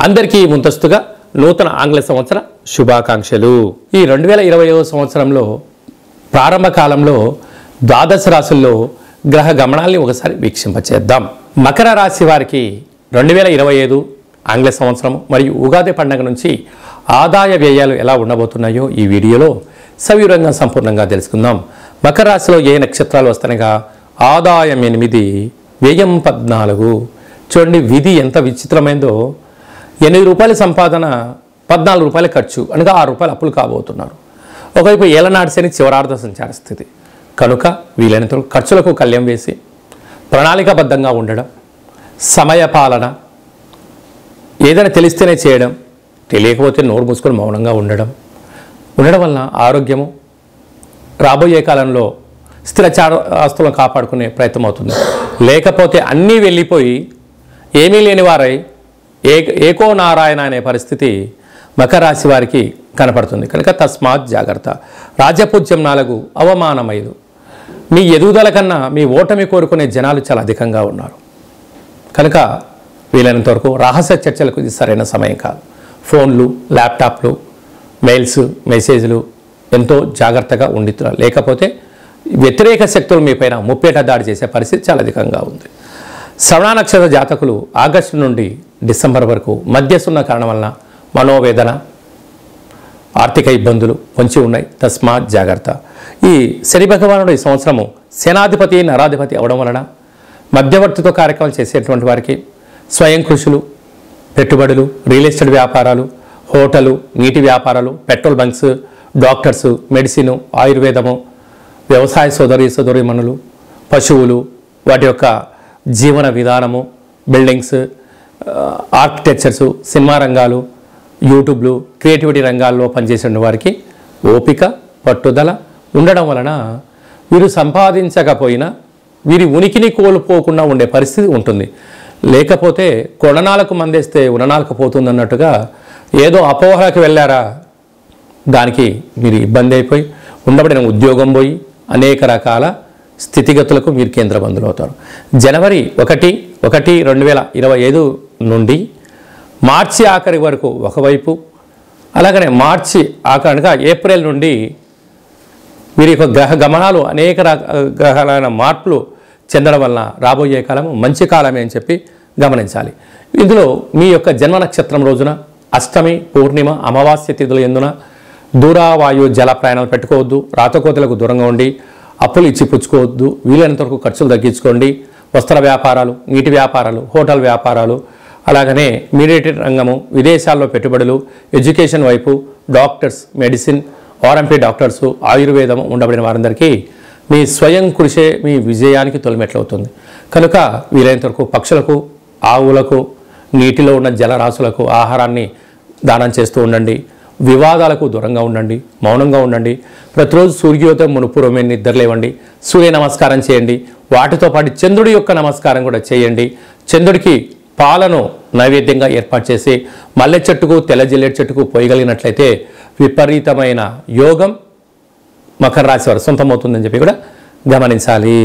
అందరికీ ముందస్తుగా నూతన ఆంగ్ల సంవత్సర శుభాకాంక్షలు. ఈ 2020వ సంవత్సరంలో ప్రారంభ కాలంలో ద్వాదశ రాశుల్లో గ్రహ గమనాల్ని ఒకసారి వీక్షింపచేద్దాం. మకర రాశి వారికి 2025 ఆంగ్ల సంవత్సరం మరియు ఉగాది పండుగ నుంచి ఆదాయ వ్యయాలు ఎలా ఉండబోతున్నాయో ఈ వీడియోలో సవివరంగా సంపూర్ణంగా తెలుసుకుందాం. మకర రాశిలో ఏ నక్షత్రాలు వస్తాయిగా ఆదాయం 8, వ్యయం 14. చూడండి, విధి ఎంత విచిత్రమైందో. 8 రూపాయల సంపాదన, 14 రూపాయల ఖర్చు, అనగా 6 రూపాయలు అప్పులు కాబోతున్నారు. ఒకవైపు ఏలనాటి శని చివరార్థ సంచార స్థితి కనుక వీలైనంత ఖర్చులకు కళ్యం వేసి ప్రణాళికాబద్ధంగా ఉండడం, సమయపాలన, ఏదైనా తెలిస్తేనే చేయడం, తెలియకపోతే నోరు మూసుకొని మౌనంగా ఉండడం వలన ఆరోగ్యము రాబోయే కాలంలో స్థిరచార ఆస్తులను కాపాడుకునే ప్రయత్నం అవుతుంది. లేకపోతే అన్నీ వెళ్ళిపోయి ఏమీ లేని వారై ఏకో నారాయణ అనే పరిస్థితి మకర రాశి వారికి కనపడుతుంది. కనుక తస్మాత్ జాగ్రత్త. రాజపూజ్యం 4, అవమానం 5. మీ ఎదుగుదల కన్నా మీ ఓటమి కోరుకునే జనాలు చాలా అధికంగా ఉన్నారు. కనుక వీలైనంత వరకు రహస్య చర్చలకు ఇది సరైన సమయం కాదు. ఫోన్లు, ల్యాప్టాప్లు, మెయిల్స్, మెసేజ్లు ఎంతో జాగ్రత్తగా ఉండితున్నారు. లేకపోతే వ్యతిరేక శక్తులు మీపైన ముప్పేట దాడి చేసే పరిస్థితి చాలా అధికంగా ఉంది. శ్రవణ నక్షత్ర జాతకులు ఆగస్టు నుండి డిసెంబర్ వరకు మధ్యసున్న కారణం వలన మనోవేదన, ఆర్థిక ఇబ్బందులు పొంచి ఉన్నాయి. తస్మాత్ జాగ్రత్త. ఈ శని భగవానుడు ఈ సంవత్సరము సేనాధిపతి, నరాధిపతి అవడం వలన మధ్యవర్తిత్వ కార్యక్రమాలు చేసేటువంటి వారికి స్వయం కృషులు, పెట్టుబడులు, రియల్ ఎస్టేట్ వ్యాపారాలు, హోటలు, నీటి వ్యాపారాలు, పెట్రోల్ బంక్స్, డాక్టర్సు, మెడిసిన్, ఆయుర్వేదము, వ్యవసాయ సోదరీమణులు, పశువులు, వాటి యొక్క జీవన విధానము, బిల్డింగ్స్, ఆర్కిటెక్చర్సు, సినిమా రంగాలు, యూట్యూబ్లు, క్రియేటివిటీ రంగాల్లో పనిచేసిన వారికి ఓపిక, పట్టుదల ఉండడం వలన వీరు సంపాదించకపోయినా వీరి ఉనికిని కోల్పోకుండా ఉండే పరిస్థితి ఉంటుంది. లేకపోతే కొడనాలకు మందేస్తే ఉననాలకు పోతుందన్నట్టుగా ఏదో అపోహలకు వెళ్ళారా, దానికి మీరు ఇబ్బంది అయిపోయి ఉండబడిన ఉద్యోగం పోయి అనేక రకాల స్థితిగతులకు మీరు కేంద్రబంధులు అవుతారు. జనవరి 1, 2025 నుండి మార్చి ఆఖరి వరకు ఒకవైపు, అలాగనే మార్చి ఆఖరిగా ఏప్రిల్ నుండి వీరి యొక్క గ్రహ గమనాలు అనేక గ్రహాలైన మార్పులు చెందడం వలన రాబోయే కాలము మంచి కాలమే అని చెప్పి గమనించాలి. ఇందులో మీ యొక్క జన్మ నక్షత్రం రోజున అష్టమి, పూర్ణిమ, అమావాస్య తిథుల యందున దూరావాయు జల ప్రయాణాలు పెట్టుకోవద్దు. రాతకోతలకు దూరంగా ఉండి అప్పులు ఇచ్చి పుచ్చుకోవద్దు. వీలైనంత వరకు ఖర్చులు తగ్గించుకోండి. వస్త్ర వ్యాపారాలు, నీటి వ్యాపారాలు, హోటల్ వ్యాపారాలు, అలాగనే మీడియేటెడ్ రంగము, విదేశాల్లో పెట్టుబడులు, ఎడ్యుకేషన్ వైపు, డాక్టర్స్, మెడిసిన్, ఆర్ఎంపీ డాక్టర్సు, ఆయుర్వేదము ఉండబడిన వారందరికీ మీ స్వయం కృషే మీ విజయానికి తొలిమెట్లవుతుంది. కనుక వీలైనంత వరకు పక్షులకు, ఆవులకు, నీటిలో ఉన్న జలరాశులకు ఆహారాన్ని దానం చేస్తూ ఉండండి. వివాదాలకు దూరంగా ఉండండి, మౌనంగా ఉండండి. ప్రతిరోజు సూర్యోదయం మునుపూర్వమే నిద్రలేవండి, సూర్య నమస్కారం చేయండి. వాటితో పాటు చంద్రుడి యొక్క నమస్కారం కూడా చేయండి. చంద్రుడికి పాలను నైవేద్యంగా ఏర్పాటు చేసి మల్లె చెట్టుకు, తెల్ల జిల్లేడు చెట్టుకు పోయగలిగినట్లయితే విపరీతమైన యోగం మకర రాశి వారు సొంతమవుతుందని చెప్పి కూడా గమనించాలి.